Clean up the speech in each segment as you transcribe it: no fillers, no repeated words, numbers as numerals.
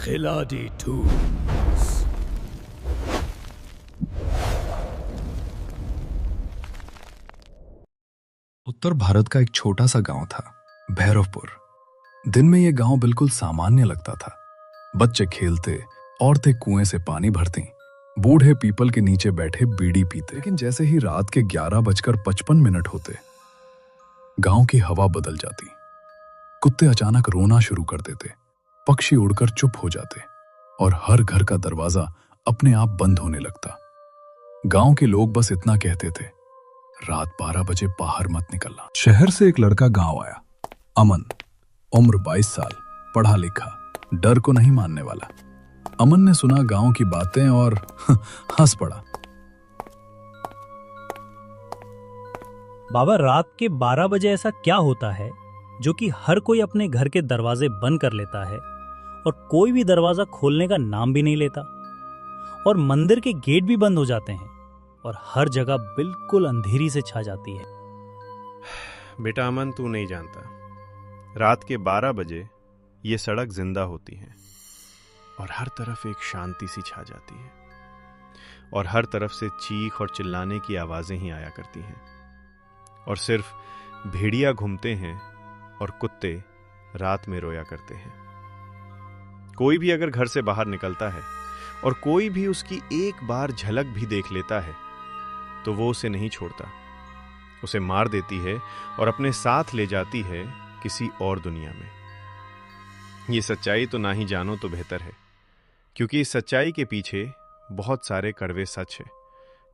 खिलाड़ी टूल्स। उत्तर भारत का एक छोटा सा गांव था, भैरवपुर। दिन में यह गांव बिल्कुल सामान्य लगता था। बच्चे खेलते, औरतें कुएं से पानी भरती, बूढ़े पीपल के नीचे बैठे बीड़ी पीते। लेकिन जैसे ही रात के 11:55 होते, गांव की हवा बदल जाती। कुत्ते अचानक रोना शुरू कर देते, पक्षी उड़कर चुप हो जाते और हर घर का दरवाजा अपने आप बंद होने लगता। गांव के लोग बस इतना कहते थे, रात 12 बजे बाहर मत निकलना। शहर से एक लड़का गांव आया, अमन, उम्र 22 साल, पढ़ा लिखा, डर को नहीं मानने वाला। अमन ने सुना गांव की बातें और हंस पड़ा। बाबा, रात के 12 बजे ऐसा क्या होता है जो कि हर कोई अपने घर के दरवाजे बंद कर लेता है और कोई भी दरवाजा खोलने का नाम भी नहीं लेता, और मंदिर के गेट भी बंद हो जाते हैं और हर जगह बिल्कुल अंधेरी से छा जाती है। बेटा अमन, तू नहीं जानता, रात के 12 बजे ये सड़क जिंदा होती है और हर तरफ एक शांति सी छा जाती है और हर तरफ से चीख और चिल्लाने की आवाजें ही आया करती हैं और सिर्फ भेड़िया घूमते हैं और कुत्ते रात में रोया करते हैं। कोई भी अगर घर से बाहर निकलता है और कोई भी उसकी एक बार झलक भी देख लेता है तो वो उसे नहीं छोड़ता, उसे मार देती है और अपने साथ ले जाती है किसी और दुनिया में। ये सच्चाई तो ना ही जानो तो बेहतर है, क्योंकि इस सच्चाई के पीछे बहुत सारे कड़वे सच है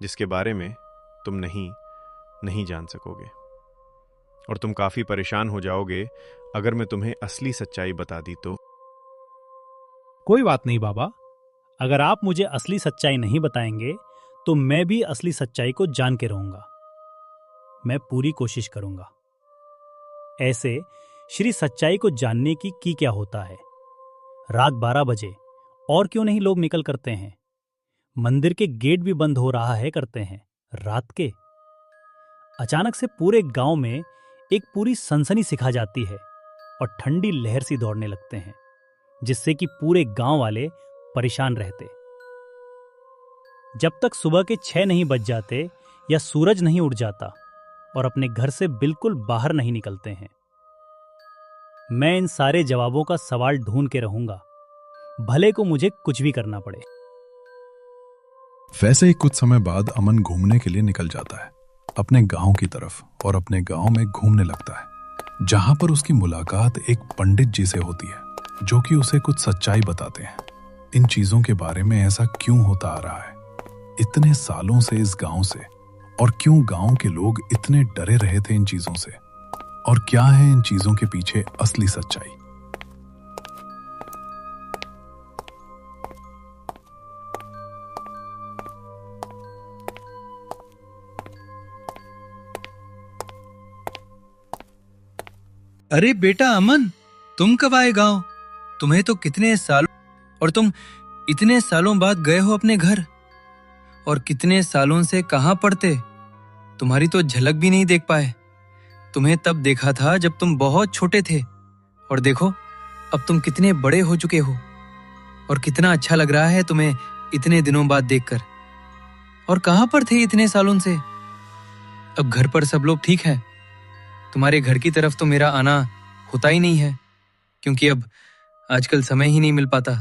जिसके बारे में तुम नहीं जान सकोगे, और तुम काफी परेशान हो जाओगे अगर मैं तुम्हें असली सच्चाई बता दी तो। कोई बात नहीं बाबा, अगर आप मुझे असली सच्चाई नहीं बताएंगे तो मैं भी असली सच्चाई को जान के रहूंगा। मैं पूरी कोशिश करूंगा। ऐसे श्री सच्चाई को जानने की क्या होता है? रात 12 बजे और क्यों नहीं लोग निकल करते हैं? मंदिर के गेट भी बंद हो रहा है करते हैं रात के। अचानक से पूरे गांव में एक पूरी सनसनी सिखा जाती है और ठंडी लहर सी दौड़ने लगते हैं, जिससे कि पूरे गांव वाले परेशान रहते। जब तक सुबह के 6 नहीं बज जाते या सूरज नहीं उड़ जाता और अपने घर से बिल्कुल बाहर नहीं निकलते हैं। मैं इन सारे जवाबों का सवाल ढूंढ के रहूंगा, भले को मुझे कुछ भी करना पड़े। वैसे ही कुछ समय बाद अमन घूमने के लिए निकल जाता है अपने गांव की तरफ, और अपने गांव में घूमने लगता है, जहां पर उसकी मुलाकात एक पंडित जी से होती है, जो कि उसे कुछ सच्चाई बताते हैं। इन चीजों के बारे में ऐसा क्यों होता आ रहा है इतने सालों से इस गांव से, और क्यों गांव के लोग इतने डरे रहे थे इन चीजों से, और क्या है इन चीजों के पीछे असली सच्चाई। अरे बेटा अमन, तुम कब आए गांव? तुम्हें तो कितने साल, और तुम इतने सालों बाद गए हो अपने घर, और कितने सालों से कहां पढ़ते? तुम्हारी तो झलक भी नहीं देख पाए। तुम्हें तब देखा था जब तुम बहुत छोटे थे, और देखो अब तुम कितने बड़े हो चुके हो, और कितना अच्छा लग रहा है तुम्हें इतने दिनों बाद देखकर। और कहां पर थे इतने सालों से? अब घर पर सब लोग ठीक है? तुम्हारे घर की तरफ तो मेरा आना होता ही नहीं है, क्योंकि अब आजकल समय ही नहीं मिल पाता।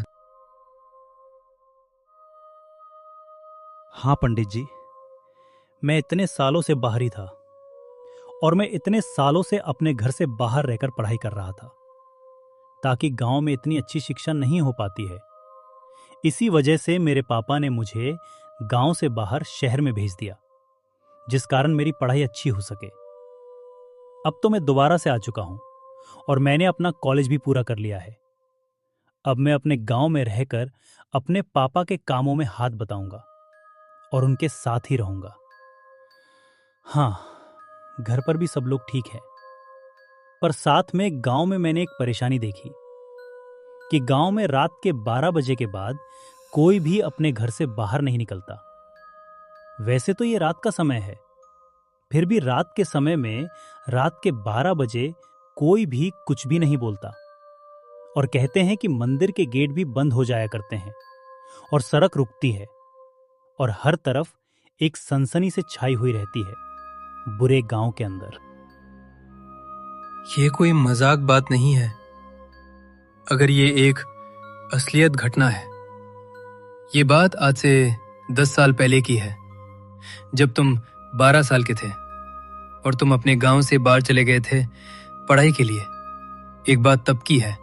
हाँ पंडित जी, मैं इतने सालों से बाहर ही था, और मैं इतने सालों से अपने घर से बाहर रहकर पढ़ाई कर रहा था, ताकि गांव में इतनी अच्छी शिक्षा नहीं हो पाती है। इसी वजह से मेरे पापा ने मुझे गांव से बाहर शहर में भेज दिया, जिस कारण मेरी पढ़ाई अच्छी हो सके। अब तो मैं दोबारा से आ चुका हूं और मैंने अपना कॉलेज भी पूरा कर लिया है। अब मैं अपने गांव में रहकर अपने पापा के कामों में हाथ बटाऊंगा और उनके साथ ही रहूंगा। हाँ, घर पर भी सब लोग ठीक है, पर साथ में गांव में मैंने एक परेशानी देखी कि गांव में रात के 12 बजे के बाद कोई भी अपने घर से बाहर नहीं निकलता। वैसे तो ये रात का समय है, फिर भी रात के समय में रात के 12 बजे कोई भी कुछ भी नहीं बोलता और कहते हैं कि मंदिर के गेट भी बंद हो जाया करते हैं और सड़क रुकती है और हर तरफ एक सनसनी से छाई हुई रहती है बुरे गांव के अंदर। ये कोई मजाक बात नहीं है। अगर ये एक असलियत घटना है, ये बात आज से 10 साल पहले की है, जब तुम 12 साल के थे और तुम अपने गांव से बाहर चले गए थे पढ़ाई के लिए। एक बात तब की है,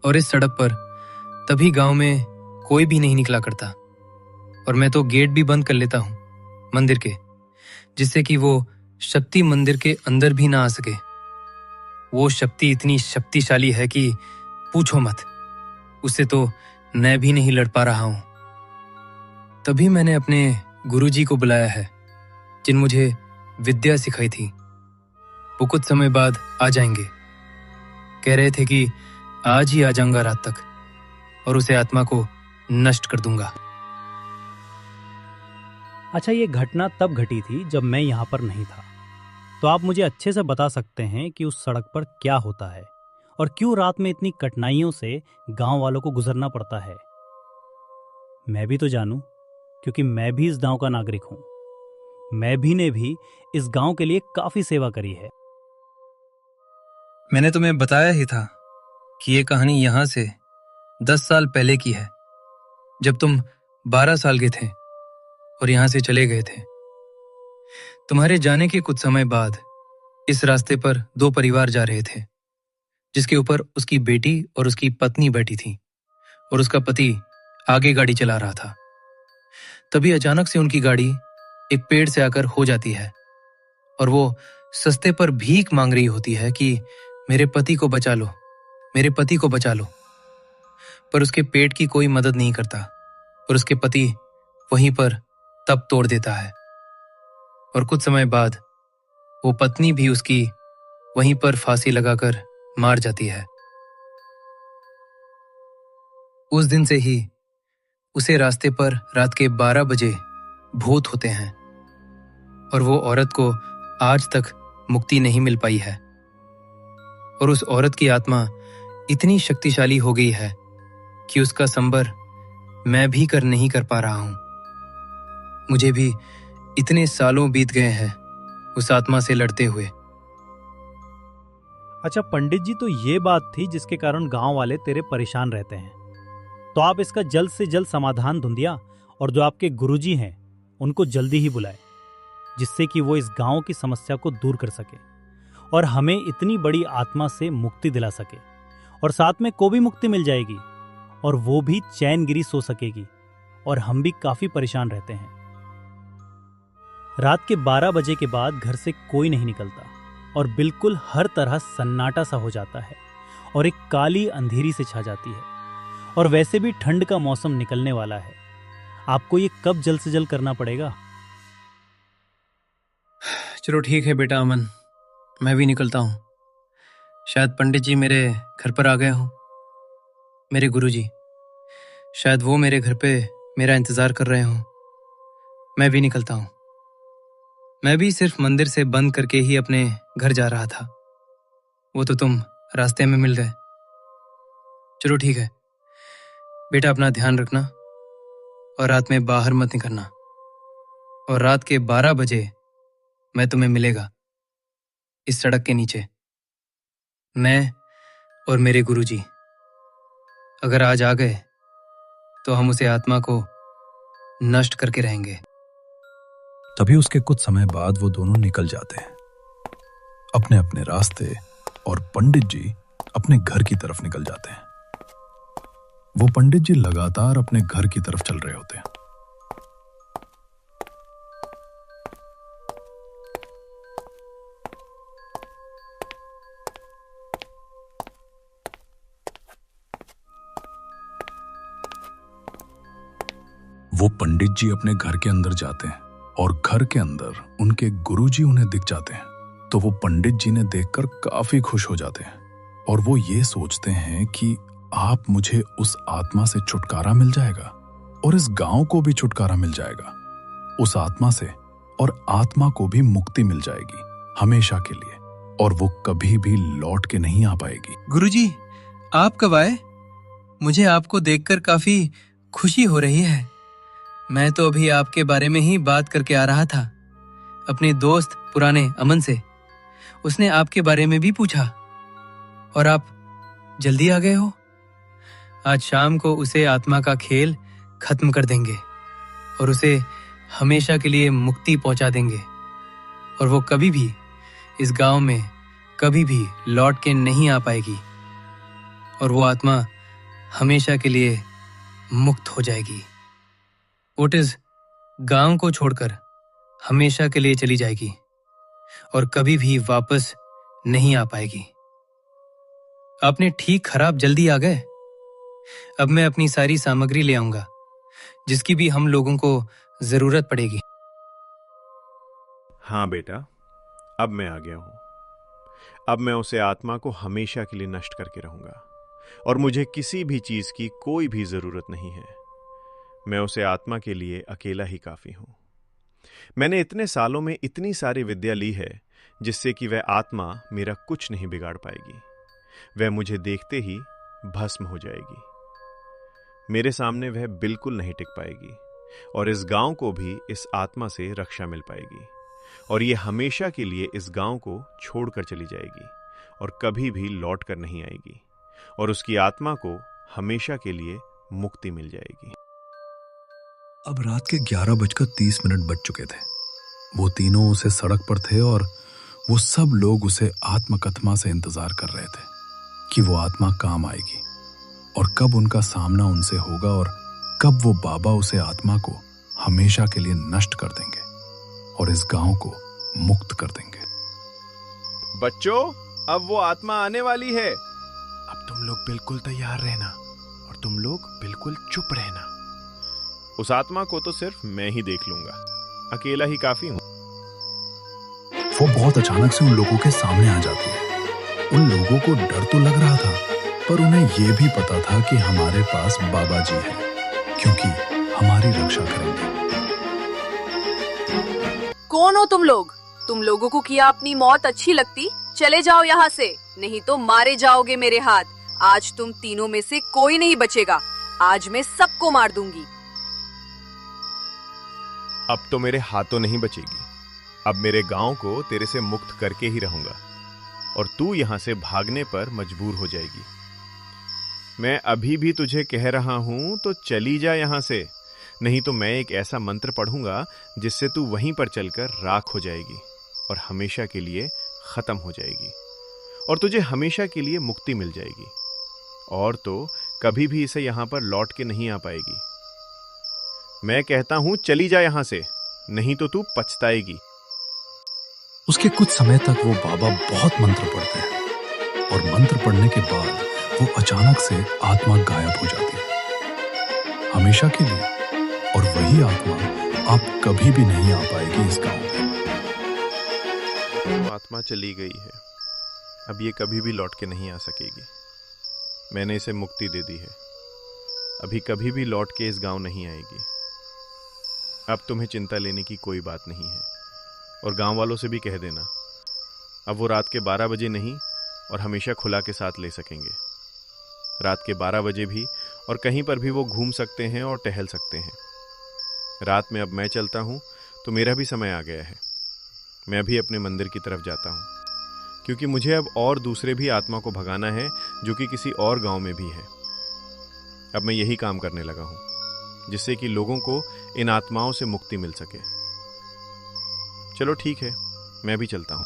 और इस सड़क पर तभी गांव में कोई भी नहीं निकला करता, और मैं तो गेट भी बंद कर लेता हूं मंदिर के, जिससे कि वो शक्ति मंदिर के अंदर भी ना आ सके। वो शक्ति इतनी शक्तिशाली है कि पूछो मत, उससे तो मैं भी नहीं लड़ पा रहा हूं। तभी मैंने अपने गुरुजी को बुलाया है, जिन मुझे विद्या सिखाई थी। वो कुछ समय बाद आ जाएंगे। कह रहे थे कि आज ही आ जाऊंगा रात तक, और उसे आत्मा को नष्ट कर दूंगा। अच्छा, ये घटना तब घटी थी जब मैं यहाँ पर नहीं था, तो आप मुझे अच्छे से बता सकते हैं कि उस सड़क पर क्या होता है और क्यों रात में इतनी कठिनाइयों से गांव वालों को गुजरना पड़ता है। मैं भी तो जानूं, क्योंकि मैं भी इस गांव का नागरिक हूं। मैं भी ने भी इस गांव के लिए काफी सेवा करी है। मैंने तुम्हें बताया ही था कि ये कहानी यहां से 10 साल पहले की है, जब तुम 12 साल के थे और यहां से चले गए थे। तुम्हारे जाने के कुछ समय बाद इस रास्ते पर 2 परिवार जा रहे थे, जिसके ऊपर उसकी बेटी और उसकी पत्नी बैठी थी, और उसका पति आगे गाड़ी चला रहा था। तभी अचानक से उनकी गाड़ी एक पेड़ से आकर हो जाती है, और वो सस्ते पर भीख मांग रही होती है कि मेरे पति को बचा लो, मेरे पति को बचा लो। पर उसके पेट की कोई मदद नहीं करता, और उसके पति वहीं पर तब तोड़ देता है, और कुछ समय बाद वो पत्नी भी उसकी वहीं पर फांसी लगाकर मार जाती है। उस दिन से ही उसे रास्ते पर रात के 12 बजे भूत होते हैं, और वो औरत को आज तक मुक्ति नहीं मिल पाई है। और उस औरत की आत्मा इतनी शक्तिशाली हो गई है कि उसका संबर मैं भी नहीं कर पा रहा हूं। मुझे भी इतने सालों बीत गए हैं उस आत्मा से लड़ते हुए। अच्छा पंडित जी, तो ये बात थी जिसके कारण गांव वाले तेरे परेशान रहते हैं। तो आप इसका जल्द से जल्द समाधान ढूंढिया, और जो आपके गुरुजी हैं उनको जल्दी ही बुलाए, जिससे कि वो इस गांव की समस्या को दूर कर सके और हमें इतनी बड़ी आत्मा से मुक्ति दिला सके, और साथ में को भी मुक्ति मिल जाएगी और वो भी चैनगिरी सो सकेगी, और हम भी काफी परेशान रहते हैं। रात के 12 बजे के बाद घर से कोई नहीं निकलता और बिल्कुल हर तरह सन्नाटा सा हो जाता है, और एक काली अंधेरी से छा जाती है। और वैसे भी ठंड का मौसम निकलने वाला है। आपको ये कब जल्द से जल्द करना पड़ेगा? चलो ठीक है बेटा अमन, मैं भी निकलता हूँ। शायद पंडित जी मेरे घर पर आ गए हों, मेरे गुरुजी। शायद वो मेरे घर पे मेरा इंतजार कर रहे हों। मैं भी निकलता हूँ। मैं भी सिर्फ मंदिर से बंद करके ही अपने घर जा रहा था। वो तो तुम रास्ते में मिल गए। चलो ठीक है बेटा, अपना ध्यान रखना और रात में बाहर मत निकलना। और रात के 12 बजे मैं तुम्हें मिलेगा इस सड़क के नीचे, मैं और मेरे गुरुजी। अगर आज आ गए तो हम उसे आत्मा को नष्ट करके रहेंगे। तभी उसके कुछ समय बाद वो दोनों निकल जाते हैं अपने अपने रास्ते, और पंडित जी अपने घर की तरफ निकल जाते हैं। वो पंडित जी लगातार अपने घर की तरफ चल रहे होते हैं। वो पंडित जी अपने घर के अंदर जाते हैं, और घर के अंदर उनके गुरुजी उन्हें दिख जाते हैं। तो वो पंडित जी ने देखकर काफी खुश हो जाते हैं, और वो ये सोचते हैं कि आप मुझे उस आत्मा से छुटकारा मिल जाएगा, और इस गांव को भी छुटकारा मिल जाएगा उस आत्मा से, और आत्मा को भी मुक्ति मिल जाएगी हमेशा के लिए, और वो कभी भी लौट के नहीं आ पाएगी। गुरुजी, आप कब आए? मुझे आपको देखकर काफी खुशी हो रही है। मैं तो अभी आपके बारे में ही बात करके आ रहा था अपने दोस्त पुराने अमन से। उसने आपके बारे में भी पूछा और आप जल्दी आ गए हो। आज शाम को उसे आत्मा का खेल खत्म कर देंगे और उसे हमेशा के लिए मुक्ति पहुंचा देंगे और वो कभी भी इस गांव में कभी भी लौट के नहीं आ पाएगी और वो आत्मा हमेशा के लिए मुक्त हो जाएगी। ओटिस गांव को छोड़कर हमेशा के लिए चली जाएगी और कभी भी वापस नहीं आ पाएगी। आपने ठीक खराब जल्दी आ गए। अब मैं अपनी सारी सामग्री ले आऊंगा जिसकी भी हम लोगों को जरूरत पड़ेगी। हाँ बेटा, अब मैं आ गया हूं। अब मैं उसे आत्मा को हमेशा के लिए नष्ट करके रहूंगा और मुझे किसी भी चीज की कोई भी जरूरत नहीं है। मैं उसे आत्मा के लिए अकेला ही काफी हूं। मैंने इतने सालों में इतनी सारी विद्या ली है जिससे कि वह आत्मा मेरा कुछ नहीं बिगाड़ पाएगी। वह मुझे देखते ही भस्म हो जाएगी। मेरे सामने वह बिल्कुल नहीं टिक पाएगी और इस गांव को भी इस आत्मा से रक्षा मिल पाएगी और यह हमेशा के लिए इस गांव को छोड़कर चली जाएगी और कभी भी लौट कर नहीं आएगी और उसकी आत्मा को हमेशा के लिए मुक्ति मिल जाएगी। अब रात के 11:30 बज चुके थे। वो तीनों उसे सड़क पर थे और वो सब लोग उसे आत्मकथमा से इंतजार कर रहे थे कि वो आत्मा काम आएगी और कब उनका सामना उनसे होगा और कब वो बाबा उसे आत्मा को हमेशा के लिए नष्ट कर देंगे और इस गांव को मुक्त कर देंगे। बच्चों, अब वो आत्मा आने वाली है। अब तुम लोग बिल्कुल तैयार रहना और तुम लोग बिल्कुल चुप रहना। उस आत्मा को तो सिर्फ मैं ही देख लूंगा, अकेला ही काफी हूं। वो बहुत अचानक से उन लोगों के सामने आ जाती है। उन लोगों को डर तो लग रहा था पर उन्हें यह भी पता था कि हमारे पास बाबा जी हैं क्योंकि हमारी रक्षा करेंगे। कौन हो तुम लोग? तुम लोगों को क्या अपनी मौत अच्छी लगती? चले जाओ यहाँ से, नहीं तो मारे जाओगे मेरे हाथ। आज तुम तीनों में से कोई नहीं बचेगा। आज मैं सबको मार दूंगी। अब तो मेरे हाथों नहीं बचेगी। अब मेरे गांव को तेरे से मुक्त करके ही रहूंगा और तू यहां से भागने पर मजबूर हो जाएगी। मैं अभी भी तुझे कह रहा हूं तो चली जा यहां से, नहीं तो मैं एक ऐसा मंत्र पढ़ूंगा जिससे तू वहीं पर चलकर राख हो जाएगी और हमेशा के लिए खत्म हो जाएगी और तुझे हमेशा के लिए मुक्ति मिल जाएगी और तो कभी भी इसे यहां पर लौट के नहीं आ पाएगी। मैं कहता हूं चली जा यहां से, नहीं तो तू पछताएगी। उसके कुछ समय तक वो बाबा बहुत मंत्र पढ़ते हैं और मंत्र पढ़ने के बाद वो अचानक से आत्मा गायब हो जाती है हमेशा के लिए और वही आत्मा आप कभी भी नहीं आ पाएगी इस गांव में। वो आत्मा चली गई है, अब ये कभी भी लौट के नहीं आ सकेगी। मैंने इसे मुक्ति दे दी है, अभी कभी भी लौट के इस गांव नहीं आएगी। अब तुम्हें चिंता लेने की कोई बात नहीं है और गांव वालों से भी कह देना अब वो रात के 12 बजे नहीं और हमेशा खुला के साथ ले सकेंगे। रात के 12 बजे भी और कहीं पर भी वो घूम सकते हैं और टहल सकते हैं। रात में अब मैं चलता हूं तो मेरा भी समय आ गया है। मैं अभी अपने मंदिर की तरफ जाता हूं क्योंकि मुझे अब और दूसरे भी आत्मा को भगाना है जो कि किसी और गांव में भी है। अब मैं यही काम करने लगा हूं जिससे कि लोगों को इन आत्माओं से मुक्ति मिल सके। चलो ठीक है, मैं भी चलता हूं।